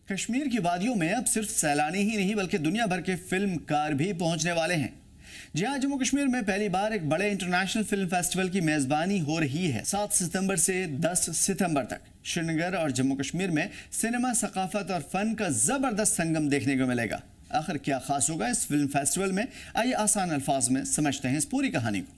کشمیر کی وادیوں میں اب صرف سیلانی ہی نہیں بلکہ دنیا بھر کے فلم کار بھی پہنچنے والے ہیں۔ جی ہاں، جموں کشمیر میں پہلی بار ایک بڑے انٹرنیشنل فلم فیسٹیول کی میزبانی ہو رہی ہے۔ 7 ستمبر سے 10 ستمبر تک شری نگر اور جموں کشمیر میں سینما، ثقافت اور فن کا زبردست سنگم دیکھنے کو ملے گا۔ آخر کیا خاص ہوگا اس فلم فیسٹیول میں؟ آئیے آسان الفاظ میں سمجھتے ہیں اس پوری کہانی کو۔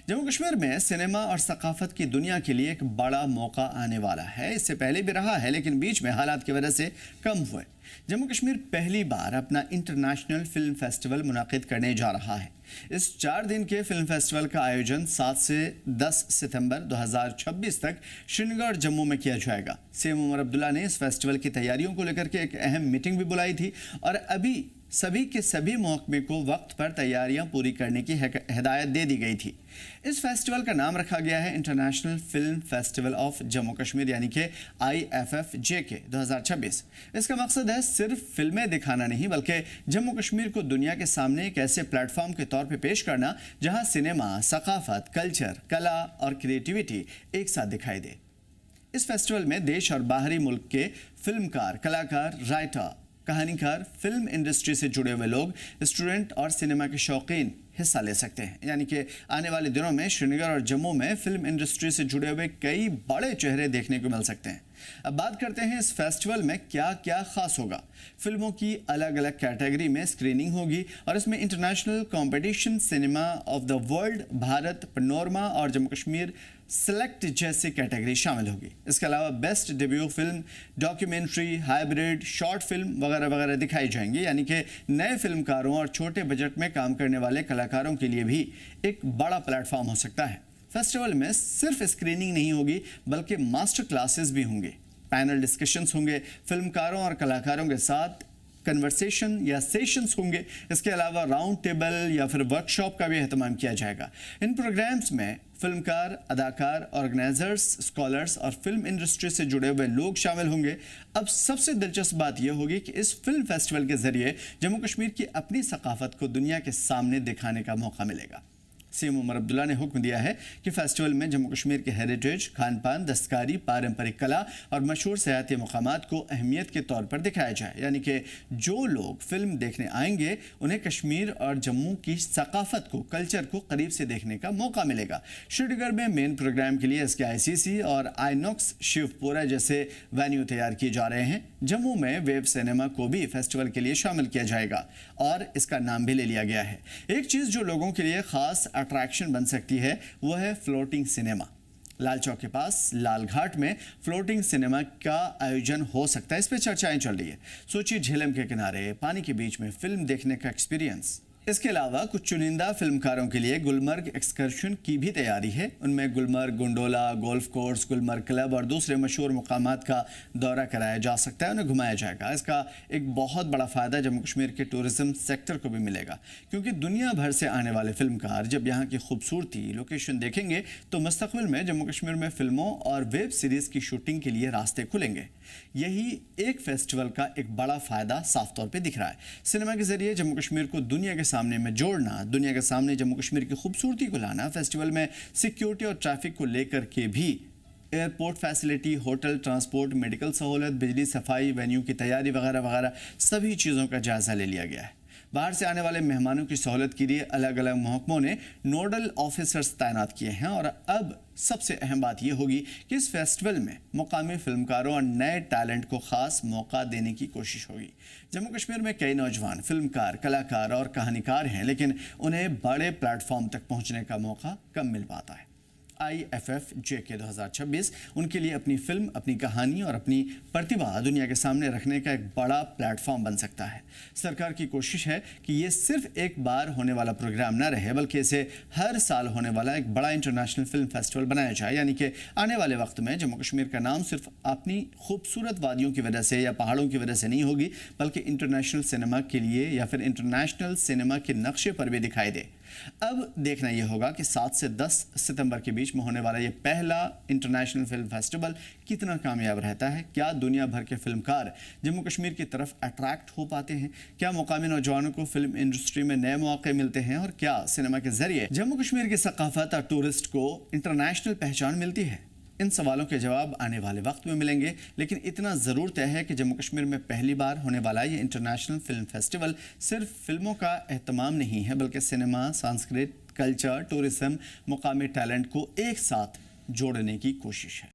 جموں کشمیر میں سینما اور ثقافت کی دنیا کے لیے ایک بڑا موقع آنے والا ہے۔ اس سے پہلے بھی رہا ہے لیکن بیچ میں حالات کی وجہ سے کم ہوئے۔ جموں کشمیر پہلی بار اپنا انٹرنیشنل فلم فیسٹیول منعقد کرنے جا رہا ہے۔ اس 4 دن کے فلم فیسٹیول کا آیوجن 7 سے 10 ستمبر 2026 تک شری نگر اور جموں میں کیا جائے گا۔ سی ایم عمر عبداللہ نے اس فیسٹیول کی تیاریوں کو لے کر کے ایک اہم میٹنگ بھی بلائی تھی اور ابھی سبھی کے سبھی محکمے کو وقت پر تیاریاں پوری کرنے کی ہدایت دے دی گئی تھی۔ اس فیسٹیول کا نام رکھا گیا ہے international film festival of Jammu Kashmir یعنی کہ IFFJK 2026۔ اس کا مقصد ہے صرف فلمیں دکھانا نہیں بلکہ جموں کشمیر کو دنیا کے سامنے ایک ایسے پلیٹ فارم کے طور پہ پیش کرنا جہاں سینما، ثقافت، کلچر، کلا اور کریٹیویٹی ایک ساتھ دکھائی دے۔ اس فیسٹیول میں دیش اور باہری ملک کے فلم کار، کلاکار، رائٹر، کہانی کار، فلم انڈسٹری سے جڑے ہوئے لوگ، اسٹوڈنٹ اور سینما کے شوقین حصہ لے سکتے ہیں۔ یعنی کہ آنے والے دنوں میں شری نگر اور جموں میں فلم انڈسٹری سے جڑے ہوئے کئی بڑے چہرے دیکھنے کو مل سکتے ہیں۔ اب بات کرتے ہیں اس فیسٹیول میں کیا کیا خاص ہوگا۔ فلموں کی الگ الگ کیٹیگری میں اسکریننگ ہوگی اور اس میں international competition, cinema of the world, Bharat, panorama اور جموں کشمیر سلیکٹ جیسی کیٹیگری شامل ہوگی۔ اس کے علاوہ best debut film, documentary, hybrid, short film وغیرہ وغیرہ دکھائی جائیں گی۔ یعنی کہ نئے فلم کاروں اور چھوٹے بجٹ میں کام کرنے والے کلاکاروں کے لیے بھی ایک بڑا پلیٹ فارم ہو سکتا ہے۔ فیسٹیول میں صرف اسکریننگ نہیں ہوگی بلکہ ماسٹر کلاسز بھی ہوں گے، پینل ڈسکشنز ہوں گے، فلم کاروں اور کلاکاروں کے ساتھ کنورسیشن یا سیشنز ہوں گے۔ اس کے علاوہ راؤنڈ ٹیبل یا پھر ورکشاپ کا بھی اہتمام کیا جائے گا۔ ان پروگرامز میں فلم کار، اداکار، آرگنائزرز، اسکالرز اور فلم انڈسٹری سے جڑے ہوئے لوگ شامل ہوں گے۔ اب سب سے دلچسپ بات یہ ہوگی کہ اس فلم فیسٹیول کے ذریعے جموں کشمیر کی اپنی ثقافت کو دنیا کے سامنے دکھانے کا موقع ملے گا۔ سی ایم عمر عبداللہ نے حکم دیا ہے کہ فیسٹیول میں جموں کشمیر کے ہیریٹیج، کھان پان، دستکاری، پارمپرک کلا اور مشہور سیاحتی مقامات کو اہمیت کے طور پر دکھایا جائے۔ یعنی کہ جو لوگ فلم دیکھنے آئیں گے انہیں کشمیر اور جموں کی ثقافت کو، کلچر کو قریب سے دیکھنے کا موقع ملے گا۔ شری نگر میں مین پروگرام کے لیے SKICC اور آئینوکس شیو پورہ جیسے وینیو تیار کیے جا رہے ہیں۔ جموں میں ویب سینما کو بھی فیسٹیول کے لیے شامل کیا جائے گا اور اس کا نام بھی لے لیا گیا ہے۔ ایک چیز جو لوگوں کے لیے خاص اٹریکشن بن سکتی ہے وہ ہے فلوٹنگ سینما۔ لال چوک کے پاس لال گھاٹ میں فلوٹنگ سینما کا آیوجن ہو سکتا ہے۔ اس پہ چرچائیں چل رہی ہے۔ سوچی جھیلم کے کنارے پانی کے بیچ میں فلم دیکھنے کا ایکسپیرینس۔ اس کے علاوہ کچھ چنندہ فلم کاروں کے لیے گلمرگ ایکسکرشن کی بھی تیاری ہے۔ ان میں Gulmarg gondola, golf course, Gulmarg club اور دوسرے مشہور مقامات کا دورہ کرایا جا سکتا ہے، انہیں گھمایا جائے گا۔ اس کا ایک بہت بڑا فائدہ جموں کشمیر کے ٹورزم سیکٹر کو بھی ملے گا، کیونکہ دنیا بھر سے آنے والے فلم کار جب یہاں کی خوبصورتی، لوکیشن دیکھیں گے تو مستقبل میں جموں کشمیر میں فلموں اور ویب سیریز کی شوٹنگ کے لیے راستے کھلیں گے۔ یہی ایک فیسٹیول کا ایک بڑا فائدہ صاف طور پہ دکھ رہا ہے۔ سینما کے ذریعے جموں کشمیر کو دنیا کے سامنے میں جوڑنا، دنیا کے سامنے جموں کشمیر کی خوبصورتی کو لانا۔ فیسٹیول میں سیکیورٹی اور ٹریفک کو لے کر کے بھی airport facility, hotel, transport, medical سہولت، بجلی، صفائی، وینیو کی تیاری وغیرہ وغیرہ سبھی چیزوں کا جائزہ لے لیا گیا ہے۔ باہر سے آنے والے مہمانوں کی سہولت کے لیے الگ الگ محکموں نے نوڈل آفیسرز تعینات کیے ہیں اور اب سب سے اہم بات یہ ہوگی کہ اس فیسٹیول میں مقامی فلمکاروں اور نئے ٹیلنٹ کو خاص موقع دینے کی کوشش ہوگی۔ جموں کشمیر میں کئی نوجوان فلمکار، کلاکار اور کہانی کار ہیں لیکن انہیں بڑے پلیٹ فارم تک پہنچنے کا موقع کم مل پاتا ہے۔ IFFJK 2026 ان کے لیے اپنی فلم، اپنی کہانی اور اپنی پرتیبھا دنیا کے سامنے رکھنے کا ایک بڑا پلیٹ فارم بن سکتا ہے۔ سرکار کی کوشش ہے کہ یہ صرف ایک بار ہونے والا پروگرام نہ رہے بلکہ اسے ہر سال ہونے والا ایک بڑا انٹرنیشنل فلم فیسٹیول بنایا جائے۔ یعنی کہ آنے والے وقت میں جموں کشمیر کا نام صرف اپنی خوبصورت وادیوں کی وجہ سے یا پہاڑوں کی وجہ سے نہیں ہوگی بلکہ انٹرنیشنل سینما کے لیے یا پھر انٹرنیشنل سینما کے نقشے پر بھی دکھائی دے۔ اب دیکھنا یہ ہوگا کہ 7 سے 10 ستمبر کے بیچ میں ہونے والا یہ پہلا انٹرنیشنل فلم فیسٹیول کتنا کامیاب رہتا ہے۔ کیا دنیا بھر کے فلم کار جموں کشمیر کی طرف اٹریکٹ ہو پاتے ہیں؟ کیا مقامی نوجوانوں کو فلم انڈسٹری میں نئے مواقع ملتے ہیں؟ اور کیا سینما کے ذریعے جموں کشمیر کی ثقافت اور ٹورسٹ کو انٹرنیشنل پہچان ملتی ہے؟ ان سوالوں کے جواب آنے والے وقت میں ملیں گے، لیکن اتنا ضرور طے ہے کہ جموں کشمیر میں پہلی بار ہونے والا یہ انٹرنیشنل فلم فیسٹیول صرف فلموں کا اہتمام نہیں ہے بلکہ سینما، سنسکرت، کلچر، ٹورزم، مقامی ٹیلنٹ کو ایک ساتھ جوڑنے کی کوشش ہے۔